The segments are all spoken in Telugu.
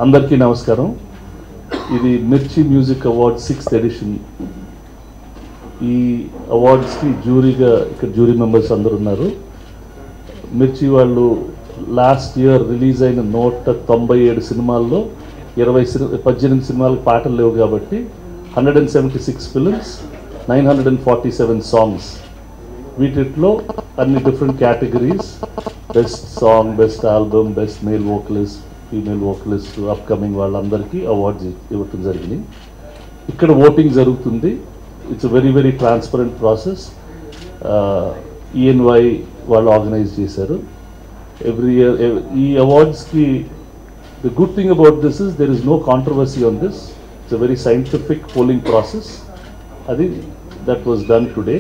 అందరికీ నమస్కారం. ఇది మిర్చి మ్యూజిక్ అవార్డ్ 6th ఎడిషన్. ఈ అవార్డ్స్కి జ్యూరీగా ఇక్కడ జ్యూరీ మెంబర్స్ అందరు ఉన్నారు. మిర్చి వాళ్ళు లాస్ట్ ఇయర్ రిలీజ్ అయిన 197 సినిమాల్లో 18 సినిమాలకు పాటలు లేవు కాబట్టి 176 ఫిల్మ్స్, 947 సాంగ్స్. వీటిలో అన్ని different categories, best song, best album, best male vocalist, female vocalist, upcoming వాళ్ళందరికీ అవార్డ్స్ ఇవ్వటం జరిగింది. ఇక్కడ ఓటింగ్ జరుగుతుంది. It's very very transparent process. ENY వాళ్ళు ఆర్గనైజ్ చేశారు. ఎవ్రీ ఇయర్ ఈ అవార్డ్స్కి the good thing about this is there is no controversy on this. It's a very scientific polling process. అది దట్ వాజ్ డన్ టుడే.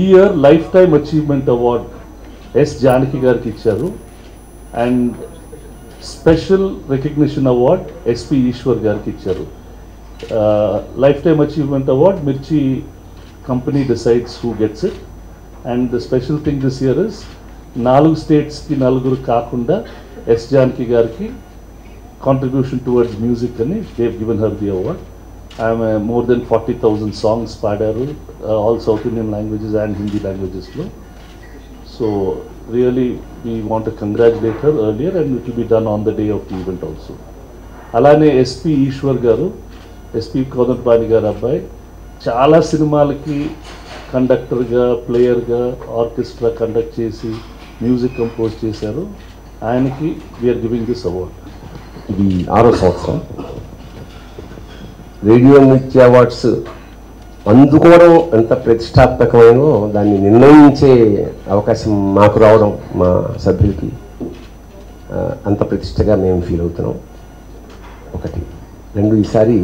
ఈ year life time achievement award S Janaki గారికి ఇచ్చారు. And special recognition award SP Eshwar గారికి ఇచ్చారు. Life time achievement award Mirchi company decides who gets it. And the special thing this year is 4 స్టేట్స్కి 4 కాకుండా ఎస్ జానకి గారికి కాంట్రిబ్యూషన్ టువర్డ్స్ మ్యూజిక్ అని they've given her the award. ఆమె మోర్ దెన్ 40,000 సాంగ్స్ పాడారు, all south Indian languages and Hindi లాంగ్వేజెస్లో. So really we want to congratulate her earlier and it will be done on the day of the event also. అలానే SP ఈశ్వర్ గారు, SP కోదండపాణి గారు అబ్బాయి, చాలా సినిమాలకి కండక్టర్గా, ప్లేయర్గా, ఆర్కెస్ట్రా కండక్ట్ చేసి మ్యూజిక్ కంపోజ్ చేశారు. ఆయనకి వీఆర్ గివింగ్ దిస్ అవార్డ్. ఇది 6వ సంవత్సరం రేడియో మిర్చి అవార్డ్స్ అందుకోవడం ఎంత ప్రతిష్టాత్మకమైనో దాన్ని నిర్ణయించే అవకాశం మాకు రావడం మా సభ్యులకి అంత ప్రతిష్టగా మేము ఫీల్ అవుతున్నాం. 1. 2, ఈసారి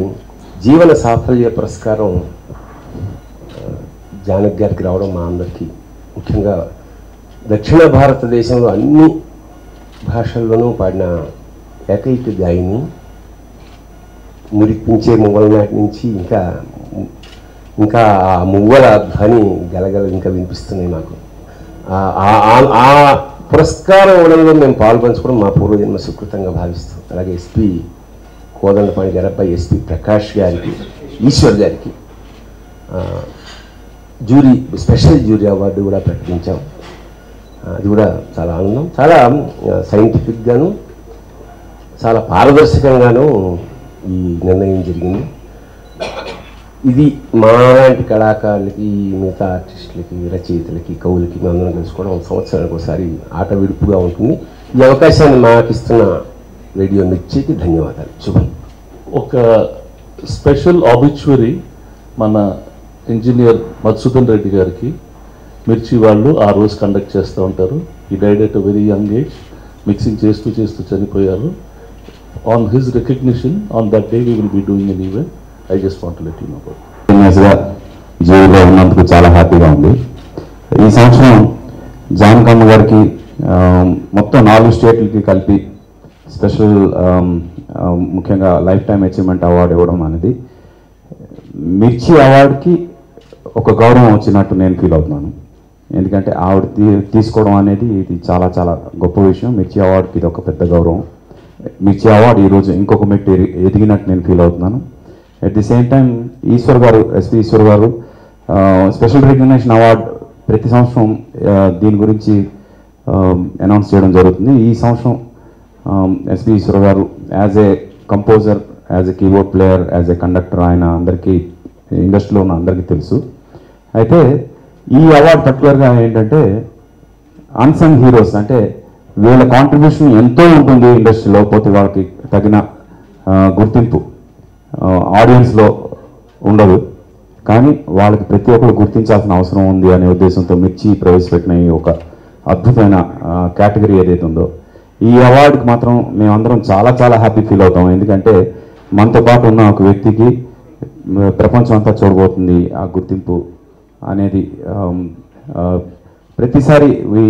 జీవన సాఫల్య పురస్కారం జానకి గారికి రావడం మా అందరికీ, ముఖ్యంగా దక్షిణ భారతదేశంలో అన్ని భాషల్లోనూ పాడిన ఏకైక గాయని, మురిపించే మువ్వల నాటి నుంచి ఇంకా ఆ మువ్వల ధ్వని గలగల ఇంకా వినిపిస్తున్నాయి మాకు. ఆ పురస్కారం ఇవ్వడంలో మేము పాల్పంచుకోవడం మా పూర్వజన్మ సుకృతంగా భావిస్తాం. అలాగే SP కోదండపాణి గారి అబ్బాయి SP ప్రకాష్ గారికి, ఈశ్వర్ గారికి జ్యూరీ స్పెషల్ జ్యూరీ అవార్డు కూడా ప్రకటించాం. అది కూడా చాలా ఆనందం. చాలా సైంటిఫిక్గాను చాలా పారదర్శకంగాను ఈ నిర్ణయం జరిగింది. ఇది మా లాంటి కళాకారులకి, మిగతా ఆర్టిస్టులకి, రచయితలకి, కవులకి మేమందరం తెలుసుకోవడం సంవత్సరానికి ఒకసారి ఆట విడుపుగా ఉంటుంది. ఈ అవకాశాన్ని మాకు ఇస్తున్న రేడియో మిర్చికి ధన్యవాదాలు. శుభం. ఒక స్పెషల్ ఆబిచ్యురీ మన ఇంజనీర్ మధుసూదన్ రెడ్డి గారికి మిర్చి వాళ్ళు ఆ రోజు కండక్ట్ చేస్తూ ఉంటారు. He died at a very young age, mixing చేస్తూ చనిపోయారు. On his recognition on that day we will be doing an event. I just want to let you know about it. జైల్లో ఉన్నందుకు చాలా హ్యాపీగా ఉంది. ఈ సంవత్సరం జానకమ్మ గారికి మొత్తం 4 స్టేట్లకి కలిపి స్పెషల్ ముఖ్యంగా లైఫ్ టైమ్ అచీవ్మెంట్ అవార్డు ఇవ్వడం అనేది మిర్చి అవార్డుకి ఒక గౌరవం వచ్చినట్టు నేను ఫీల్ అవుతున్నాను. ఎందుకంటే ఆవిడ తీసుకోవడం అనేది ఇది చాలా చాలా గొప్ప విషయం. మిర్చి అవార్డుకి ఇది ఒక పెద్ద గౌరవం. మిర్చి అవార్డు ఈరోజు ఇంకొక మెట్టు ఎదిగినట్టు నేను ఫీల్ అవుతున్నాను. At the same time Eshwar garu, SP Eshwar గారు స్పెషల్ రికగ్నిషన్ అవార్డ్ ప్రతి సంవత్సరం దీని గురించి అనౌన్స్ చేయడం జరుగుతుంది. ఈ సంవత్సరం SP ఈశ్వర్ గారు as a composer, as a keyboard player, as a conductor ఆయన అందరికీ ఇండస్ట్రీలో ఉన్న అందరికీ తెలుసు. అయితే ఈ అవార్డు పర్టికులర్గా ఏంటంటే అన్సంగ్ హీరోస్, అంటే వీళ్ళ కాంట్రిబ్యూషన్ ఎంతో ఉంటుంది ఇండస్ట్రీలో, పోతే వాళ్ళకి తగిన గుర్తింపు ఆడియన్స్లో ఉండదు, కానీ వాళ్ళకి ప్రతి ఒక్కరు గుర్తించాల్సిన అవసరం ఉంది అనే ఉద్దేశంతో మిర్చి ప్రవేశపెట్టిన ఈ ఒక అద్భుతమైన కేటగిరీ ఏదైతే ఉందో ఈ అవార్డుకి మాత్రం మేమందరం చాలా చాలా హ్యాపీ ఫీల్ అవుతాం. ఎందుకంటే మనతో పాటు ఉన్న ఒక వ్యక్తికి ప్రపంచం అంతా చూడబోతుంది ఆ గుర్తింపు అనేది. ప్రతిసారి we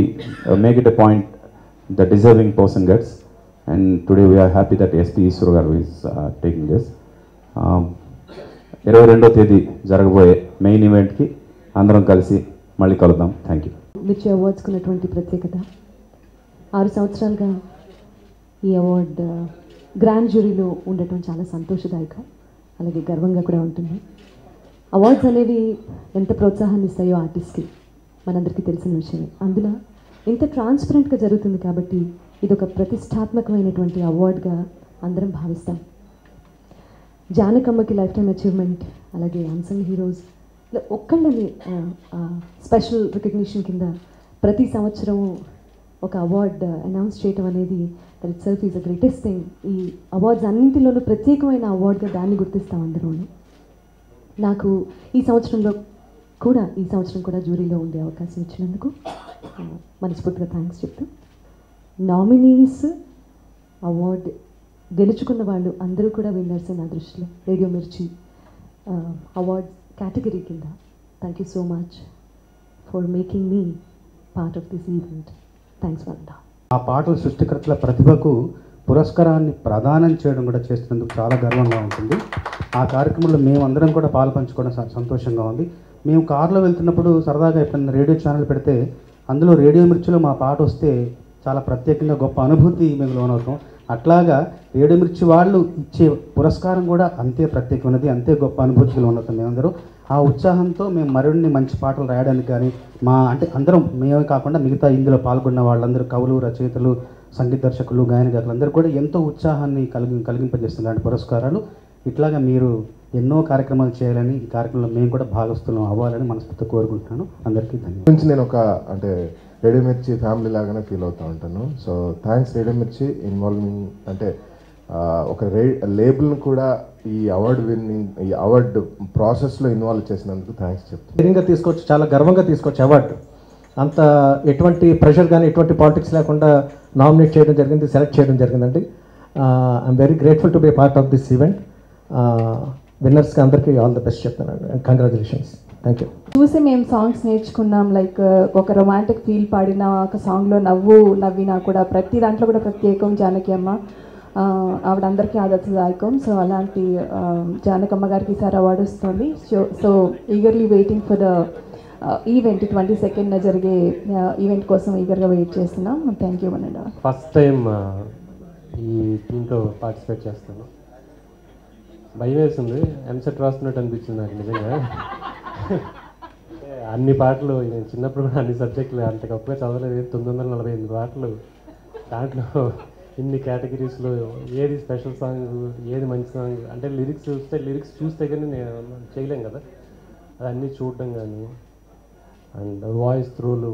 make it a point the deserving person gets, and today we are happy that SP Eshwar garu is taking this. 22వ తేదీ జరగబోయే మెయిన్ ఈవెంట్కి అందరం కలిసి మళ్ళీ కలుద్దాం. Thank you. మిర్చి అవార్డ్స్కి ఉన్నటువంటి ప్రత్యేకత 6 సంవత్సరాలుగా ఈ అవార్డు గ్రాండ్ జ్యూరీలో ఉండటం చాలా సంతోషదాయకం, అలాగే గర్వంగా కూడా ఉంటుంది. అవార్డ్స్ అనేవి ఎంత ప్రోత్సాహాన్ని ఇస్తాయో ఆర్టిస్ట్కి మనందరికీ తెలిసిన విషయమే. అందులో ఇంత ట్రాన్స్పరెంట్గా జరుగుతుంది కాబట్టి ఇది ఒక ప్రతిష్టాత్మకమైనటువంటి అవార్డుగా అందరం భావిస్తాం. జానకమ్మకి లైఫ్ టైమ్ అచీవ్మెంట్, అలాగే అన్సంగ్ హీరోస్ ఒక్కళ్ళని స్పెషల్ రికగ్నిషన్ కింద ప్రతి సంవత్సరం ఒక అవార్డ్ అనౌన్స్ చేయటం అనేది that it self is the greatest thing. ఈ అవార్డ్స్ అన్నింటిలోనూ ప్రత్యేకమైన అవార్డుగా దాన్ని గుర్తిస్తాం అందరూను. నాకు ఈ సంవత్సరం కూడా జ్యూరీలో ఉండే అవకాశం ఇచ్చినందుకు మనస్ఫూర్తిగా థ్యాంక్స్ చెప్తూ, నామినీస్ అవార్డ్ గెలుచుకున్న వాళ్ళు అందరూ కూడా విన్నర్స్ నా దృష్టిలో రేడియో మిర్చి అవార్డ్ కేటగిరీ కింద. Thank you so much for making me part of this event. Thanks world. ఆ పాటల సృష్టికర్తల ప్రతిభకు పురస్కారాన్ని ప్రదానం చేయడం కూడా చేస్తున్నందుకు చాలా గర్వంగా ఉంటుంది. ఆ కార్యక్రమంలో మేమందరం కూడా పాలు పంచుకోవడం సంతోషంగా ఉంది. మేము కారులో వెళ్తున్నప్పుడు సరదాగా ఎప్పుడైనా రేడియో ఛానల్ పెడితే అందులో రేడియో మిర్చిలో మా పాట వస్తే చాలా ప్రత్యేకంగా గొప్ప అనుభూతి మేము లోనవుతాం. అట్లాగా రేడియో మిర్చి వాళ్ళు ఇచ్చే పురస్కారం కూడా అంతే ప్రత్యేకమైనది, అంతే గొప్ప అనుభూతికి లోనవుతాం మేమందరూ. ఆ ఉత్సాహంతో మేము మరిన్ని మంచి పాటలు రాయడానికి కానీ అందరం మేమే కాకుండా మిగతా ఇందులో పాల్గొన్న వాళ్ళందరూ కవులు, రచయితలు, సంగీత దర్శకులు, గాయనగారులు అందరూ కూడా ఎంతో ఉత్సాహాన్ని కలిగింపజేస్తున్నారు పురస్కారాలు. ఇట్లాగా మీరు ఎన్నో కార్యక్రమాలు చేయాలని, ఈ కార్యక్రమంలో మేము కూడా భాగస్థులం అవ్వాలని మనస్ఫూర్తిగా కోరుకుంటున్నాను. అందరికీ ధన్యవాదాలు. నేను ఒక రేడియో మిర్చి ఫ్యామిలీ లాగానే ఫీల్ అవుతూ ఉంటాను. సో థ్యాంక్స్ రేడియో మిర్చి ఇన్వాల్వింగ్ ఒక లేబుల్ని కూడా ఈ అవార్డ్ ప్రాసెస్లో ఇన్వాల్వ్ చేసినందుకు థ్యాంక్స్ చెప్తాను. ధైర్యంగా తీసుకోవచ్చు, చాలా గర్వంగా తీసుకోవచ్చు అవార్డు. అంత ఎటువంటి ప్రెషర్ కానీ ఎటువంటి పాలిటిక్స్ లేకుండా నామినేట్ చేయడం జరిగింది, సెలెక్ట్ చేయడం జరిగిందండి. I'm very grateful to be part of this event. విన్నర్స్కి అందరికీ ఆల్ ద బెస్ట్ చెప్తున్నాను. కంగ్రాచులేషన్స్. Thank you. చూసి మేము సాంగ్స్ నేర్చుకున్నాం. లైక్ ఒక రొమాంటిక్ ఫీల్ పాడిన ఒక సాంగ్లో నవ్వినా కూడా ప్రతి దాంట్లో కూడా ప్రత్యేకం జానకి అమ్మ. ఆవిడ అందరికీ ఆదర్శదాయకం. సో అలాంటి జానకమ్మ గారికి ఈసారి అవార్డు వస్తుంది. So eagerly waiting for the event 22nd జరిగే ఈవెంట్ కోసం ఈగర్గా వెయిట్ చేస్తున్నాం. థ్యాంక్ యూ అనండి. ఫస్ట్ టైం ఈ దీంట్లో పార్టిసిపేట్ చేస్తాను. భయం వేసింది, ఎంసెట్ రాస్తున్నట్టు అనిపించింది నాకు నిజంగా. అన్ని పాటలు నేను చిన్నప్పుడు కూడా అన్ని సబ్జెక్టులు అంత గొప్పగా చదవలేదు. 948 పాటలు, దాంట్లో ఇన్ని కేటగిరీస్లో ఏది స్పెషల్ సాంగ్, ఏది మంచి సాంగ్ అంటే లిరిక్స్ చూస్తే కానీ నేను చేయలేం కదా. అదన్నీ చూడడం కానీ అండ్ వాయిస్ త్రూలు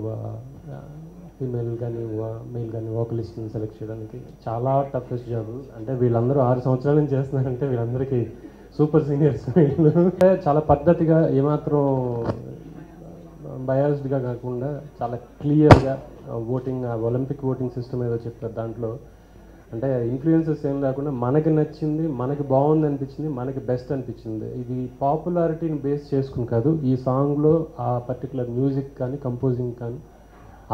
ఫీమేల్ కానీ మెయిల్ కానీ వోకలిస్ట్ని సెలెక్ట్ చేయడానికి చాలా టఫెస్ట్ జాబ్. అంటే వీళ్ళందరూ 6 సంవత్సరాల నుంచి చేస్తున్నారంటే వీళ్ళందరికీ సూపర్ సీనియర్స్. వీళ్ళు చాలా పద్ధతిగా, ఏమాత్రం బయాస్డ్గా కాకుండా చాలా క్లియర్గా ఓటింగ్, ఒలింపిక్ ఓటింగ్ సిస్టమ్ ఏదో చెప్పారు దాంట్లో. అంటే ఇన్ఫ్లుయెన్సెస్ ఏం లేకుండా మనకి నచ్చింది, మనకి బాగుంది అనిపించింది, మనకి బెస్ట్ అనిపించింది. ఇది పాపులారిటీని బేస్ చేసుకుని కాదు. ఈ సాంగ్లో ఆ పర్టికులర్ మ్యూజిక్ కానీ, కంపోజింగ్ కానీ,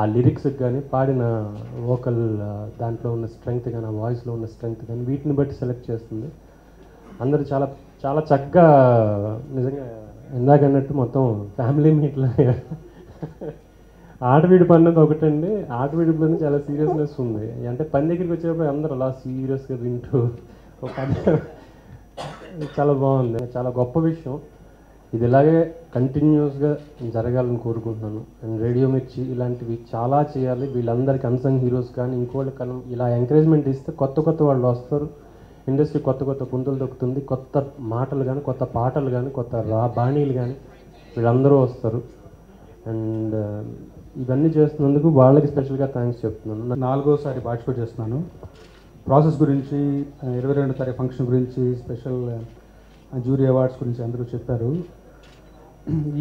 ఆ లిరిక్స్కి కానీ, పాడిన వోకల్ దాంట్లో ఉన్న స్ట్రెంగ్త్ కానీ, ఆ వాయిస్లో ఉన్న స్ట్రెంగ్త్ కానీ, వీటిని బట్టి సెలెక్ట్ చేస్తుంది. అందరూ చాలా చాలా చక్కగా, నిజంగా ఇందాక అన్నట్టు మొత్తం ఫ్యామిలీ మీట్లా. ఆట విడుపు అన్నది ఒకటండి. ఆట విడుపులోనే చాలా సీరియస్నెస్ ఉంది. అంటే పని దగ్గరికి వచ్చేటప్పుడు అందరూ అలా సీరియస్గా వింటూ చాలా బాగుంది. చాలా గొప్ప విషయం. ఇది ఇలాగే కంటిన్యూస్గా జరగాలని కోరుకుంటున్నాను. అండ్ రేడియో మిర్చి ఇలాంటివి చాలా చేయాలి. వీళ్ళందరికీ అన్సంగ్ హీరోస్ కానీ ఇంకోళ్ళు కానీ ఇలా ఎంకరేజ్మెంట్ ఇస్తే కొత్త వాళ్ళు వస్తారు. ఇండస్ట్రీ కొత్త పుంతలు దొక్కుతుంది. కొత్త మాటలు కానీ, కొత్త పాటలు కానీ, కొత్త బాణీలు కానీ వీళ్ళందరూ వస్తారు. అండ్ ఇవన్నీ చేస్తున్నందుకు వాళ్ళకి స్పెషల్గా థ్యాంక్స్ చెప్తున్నాను. 4వసారి పార్టిసిపేట్ చేస్తున్నాను. ప్రాసెస్ గురించి, 22వ తారీఖు ఫంక్షన్ గురించి, స్పెషల్ జ్యూరీ అవార్డ్స్ గురించి అందరూ చెప్పారు.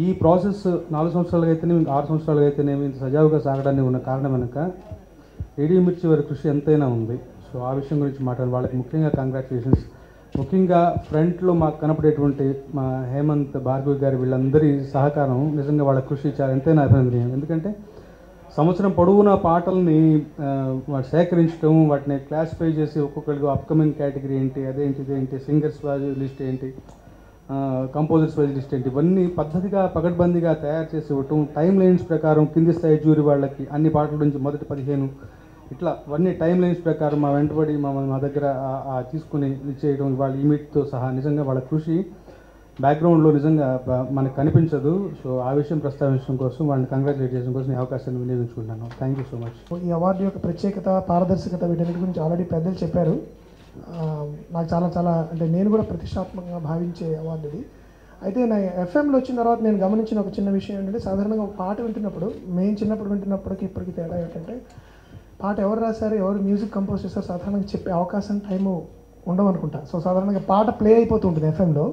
ఈ ప్రాసెస్ 4 సంవత్సరాలుగా అయితేనేమి, 6 సంవత్సరాలుగా అయితేనేమి సజావుగా సాగడానికి ఉన్న కారణం వెనుక రేడియో మిర్చి వారి కృషి ఎంతైనా ఉంది. సో ఆ విషయం గురించి మాట్లాడాలి. వాళ్ళకి ముఖ్యంగా కంగ్రాచులేషన్స్. ముఖ్యంగా ఫ్రంట్లో మాకు కనపడేటువంటి మా హేమంత్, భార్గవి గారి వీళ్ళందరి సహకారం నిజంగా వాళ్ళ కృషి చాలా ఎంతైనా అభినందనీయం. ఎందుకంటే సంవత్సరం పొడవునా పాటల్ని వాటి సేకరించడం, వాటిని క్లాసిఫై చేసి ఒక్కొక్కరికి అప్కమింగ్ కేటగిరీ ఏంటి, ఇదేంటి, సింగర్స్ వైజ్ లిస్ట్ ఏంటి, కంపోజర్స్ వైజ్ లిస్ట్ ఏంటి, ఇవన్నీ పద్ధతిగా పకడ్బందీగా తయారు చేసి ఇవ్వటం, టైం లైన్స్ ప్రకారం కింది స్థాయి జ్యూరీ వాళ్ళకి అన్ని పాటల నుంచి మొదటి 15 ఇట్లా అవన్నీ టైం లైన్స్ ప్రకారం మా వెంటబడి మమ్మల్ని మా దగ్గర తీసుకుని చేయడం వాళ్ళ ఇమీట్తో సహా నిజంగా వాళ్ళ కృషి బ్యాక్గ్రౌండ్లో నిజంగా మనకు కనిపించదు. సో ఆ విషయం ప్రస్తావించడం కోసం వాళ్ళని కంగ్రాచులేట్ చేయడం కోసం ఈ అవకాశాన్ని వినియోగించుకుంటాను. Thank you so much. ఈ అవార్డు యొక్క ప్రత్యేకత, పారదర్శకత వీటన్నిటి గురించి ఆల్రెడీ పెద్దలు చెప్పారు. నాకు చాలా చాలా అంటే నేను కూడా ప్రతిష్టాత్మకంగా భావించే అవార్డు ఇది. అయితే నా ఎఫ్ఎంలో వచ్చిన తర్వాత నేను గమనించిన ఒక చిన్న విషయం ఏంటంటే, సాధారణంగా ఒక పాట వింటున్నప్పుడు మేము చిన్నప్పుడు వింటున్నప్పటికీ ఇప్పటికీ తేడా ఏంటంటే, పాట ఎవరు రాశారు, ఎవరు మ్యూజిక్ కంపోజ్ చేశారు సాధారణంగా చెప్పే అవకాశం టైము ఉండవనుకుంటా. సో సాధారణంగా పాట ప్లే అయిపోతూ ఉంటుంది ఎఫ్ఎంలో.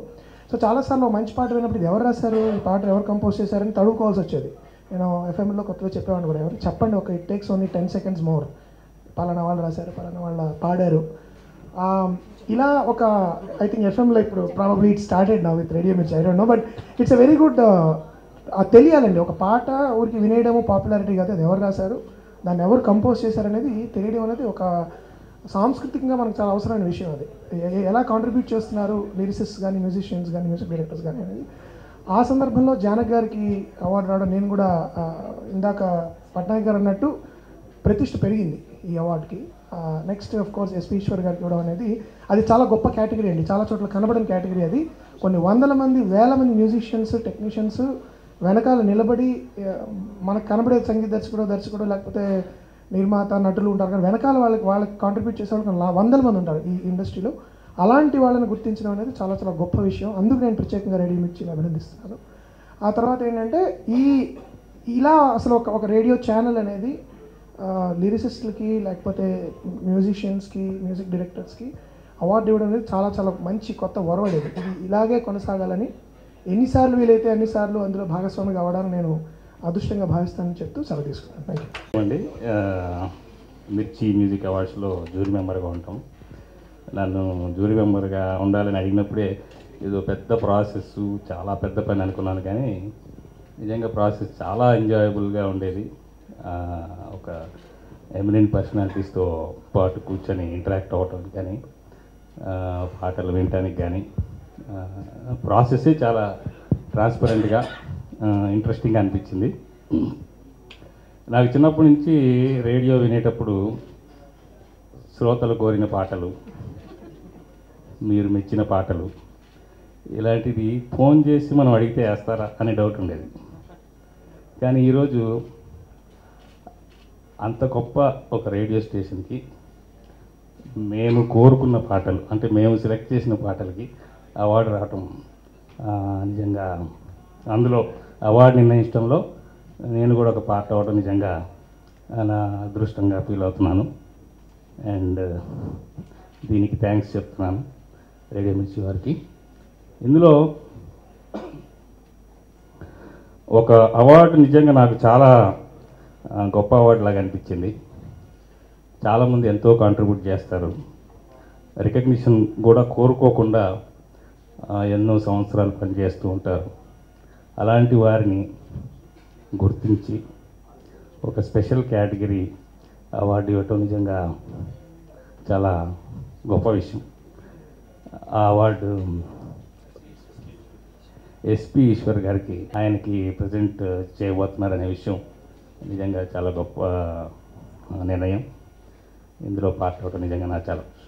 సో చాలాసార్లు ఒక మంచి పాట విన్నప్పుడు ఇది ఎవరు రాశారు, ఈ పాట ఎవరు కంపోజ్ చేశారని తడుకోవాల్సి వచ్చేది. నేను ఎఫ్ఎంలో కొత్తగా చెప్పేవాడిని కూడా, ఎవరు చెప్పండి, ఒక it takes only 10 seconds more, పలానా వాళ్ళు రాశారు, పలానా వాళ్ళ పాడారు. ఇలా ఒక ఐ థింక్ ఎఫ్ఎంలో ఇప్పుడు probably it started now with radio Mirchi, I don't know, but it's a very good. తెలియాలండి, ఒక పాట ఊరికి వినేయడము పాపులారిటీ కాదు, అది ఎవరు రాశారు, దాన్ని ఎవరు కంపోజ్ చేశారనేది తెలియడం అనేది ఒక సాంస్కృతికంగా మనకు చాలా అవసరమైన విషయం. అది ఎలా కాంట్రిబ్యూట్ చేస్తున్నారు లిరిసిస్ట్స్ కానీ, మ్యూజిషియన్స్ కానీ, మ్యూజిక్ డైరెక్టర్స్ కానీ అనేది. ఆ సందర్భంలో జానక్ గారికి అవార్డు రావడం, నేను కూడా ఇందాక పట్నాయక్ గారు అన్నట్టు ప్రతిష్ట పెరిగింది ఈ అవార్డుకి. Next of course SP Eshwar గారికి ఇవ్వడం అనేది అది చాలా గొప్ప కేటగిరీ అండి, చాలా చోట్ల కనబడిన కేటగిరీ అది. కొన్ని వందల మంది, వేల మంది మ్యూజిషియన్స్, టెక్నీషియన్స్ వెనకాల నిలబడి మనకు కనబడే సంగీత దర్శకుడు లేకపోతే నిర్మాత, నటులు ఉంటారు, కానీ వెనకాల వాళ్ళకి కాంట్రిబ్యూట్ చేసే వాళ్ళు వందల మంది ఉంటారు ఈ ఇండస్ట్రీలో. అలాంటి వాళ్ళని గుర్తించడం అనేది చాలా చాలా గొప్ప విషయం. అందుకు నేను ప్రత్యేకంగా రేడియో మిర్చిని అభినందిస్తున్నాను. ఆ తర్వాత ఏంటంటే ఇలా అసలు ఒక రేడియో ఛానల్ అనేది లిరిసిస్ట్లకి లేకపోతే మ్యూజిషియన్స్కి, మ్యూజిక్ డైరెక్టర్స్కి అవార్డు ఇవ్వడం అనేది చాలా చాలా మంచి కొత్త ఒరవడేది. ఇది ఇలాగే కొనసాగాలని, ఎన్నిసార్లు వీలైతే అన్నిసార్లు అందులో భాగస్వామి కావడానికి నేను అదృష్టంగా భావిస్తానని చెప్తూ సెలవు తీసుకున్నాను. థ్యాంక్ యూ అండి. మిర్చి మ్యూజిక్ అవార్డ్స్లో జ్యూరీ మెంబర్గా ఉంటాం. నన్ను జ్యూరీ మెంబర్గా ఉండాలని అడిగినప్పుడే ఏదో పెద్ద ప్రాసెస్, చాలా పెద్ద పని అనుకున్నాను, కానీ నిజంగా ప్రాసెస్ చాలా ఎంజాయబుల్గా ఉండేది. ఒక ఎమినెంట్ పర్సనాలిటీస్తో పాటు కూర్చొని ఇంటరాక్ట్ అవ్వటానికి కానీ, పాటలు వినటానికి కానీ, ప్రాసెస్సే చాలా ట్రాన్స్పరెంట్గా ఇంట్రెస్టింగ్గా అనిపించింది. నాకు చిన్నప్పటి నుంచి రేడియో వినేటప్పుడు శ్రోతలు కోరిన పాటలు, మీరు మెచ్చిన పాటలు, ఇలాంటిది ఫోన్ చేసి మనం అడిగితే వేస్తారా అనే డౌట్ ఉండేది. కానీ ఈరోజు అంత గొప్ప ఒక రేడియో స్టేషన్కి మేము కోరుకున్న పాటలు, అంటే మేము సెలెక్ట్ చేసిన పాటలకి అవార్డు రావటం, నిజంగా అందులో అవార్డు నిర్ణయించడంలో నేను కూడా ఒక పార్ట్ అవ్వడం నిజంగా నా అదృష్టంగా ఫీల్ అవుతున్నాను. అండ్ దీనికి థ్యాంక్స్ చెప్తున్నాను రేడియో మిర్చి వారికి. ఇందులో ఒక అవార్డు నిజంగా నాకు చాలా గొప్ప అవార్డు లాగా అనిపించింది. చాలామంది ఎంతో కాంట్రిబ్యూట్ చేస్తారు, రికగ్నిషన్ కూడా కోరుకోకుండా ఎన్నో సంవత్సరాలు పనిచేస్తూ ఉంటారు. అలాంటి వారిని గుర్తించి ఒక స్పెషల్ కేటగిరీ అవార్డు ఇవ్వటం నిజంగా చాలా గొప్ప విషయం. ఆ అవార్డు ఎస్పీ ఈశ్వర్ గారికి, ఆయనకి ప్రజెంట్ చేయబోతున్నారనే విషయం నిజంగా చాలా గొప్ప నిర్ణయం. ఇందులో పార్ట్ అవ్వటం నిజంగా నాకు చాలా